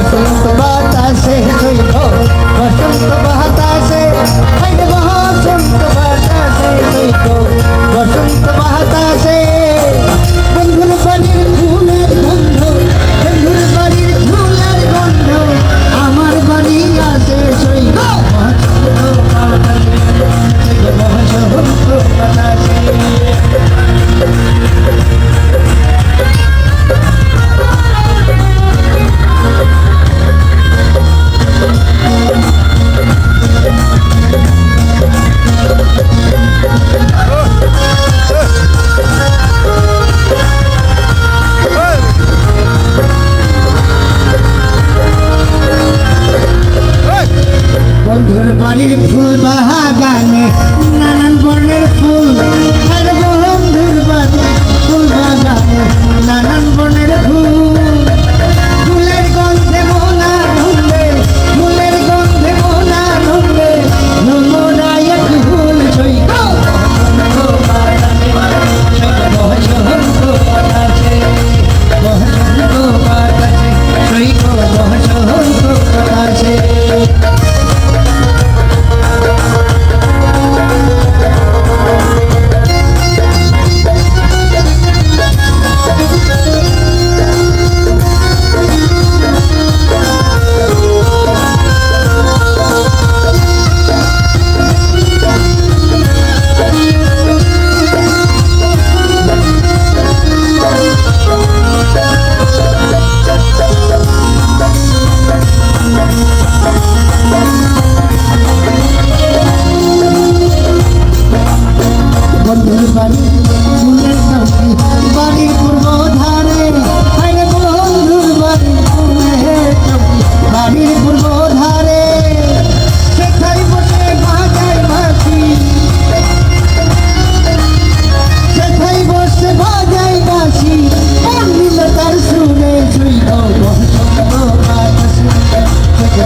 বসন্ত বাতাসে সইব বসন্ত বাতাসে আইরে বসন্ত বাতাসে সইব বসন্ত বাতাসে বন্ধুর বাড়ির ফুলের গন্ধ বন্ধুর বাড়ির ফুলের গন্ধ আমার বাড়ি আসে সইব বসন্ত বাতাসে সইব বসন্ত বাতাসে বন্ধুর বাড়ির ফুল বাগানে নানান বর্ণের ফুল আর বন্ধুর বাড়ির ফুল বাগানে নানান বর্ণের ফুল ফুলের গন্ধে মোনা ঢুকবে ফুলের গন্ধে মোনা ঢুকবে নোনা এক ফুল সইব বসন্ত বাতাসে বসন্ত বাতাসে সইব বসন্ত বাতাসে বন্ধুর বাড়ি ফুলের টপি বাড়ির পূর্ব ধারে আরে বন্ধুর বাড়ি ফুলের টপি বাড়ির পূর্ব ধারে সেখাই বসে বাজায় বাঁশি সেখাই বসে বাজায় বাঁশি তার সুরে শুইব বসন্ত বাতাসে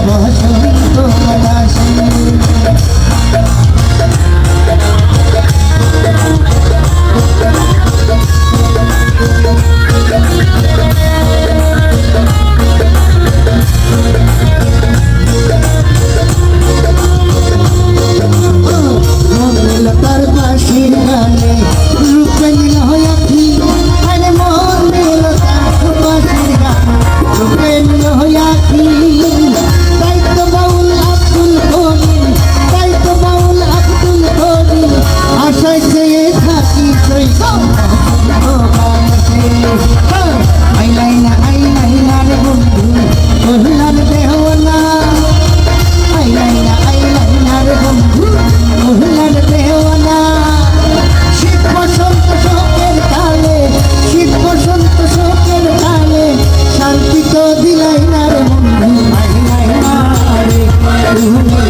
বসন্ত বাতাসে তার বাঁশির গানে রূপে নীল হইয়াছি আরে মন দিল তার বাঁশির গানে রূপে নীল হইয়াছি তাই তো বাউল আব্দুল করিম তাই তো বাউল আব্দুল করিম আশায় চেয়ে থাকি সইব আইলাইনা রে বন্ধু মহিলার দেহনা আইলাইনা রে বন্ধু মহিলার দেহনা শীত বসন্ত শোকের কালে শীত বসন্ত শোকের কালে শান্তি তো দিলাই না রে বন্ধু আইলাইনা রে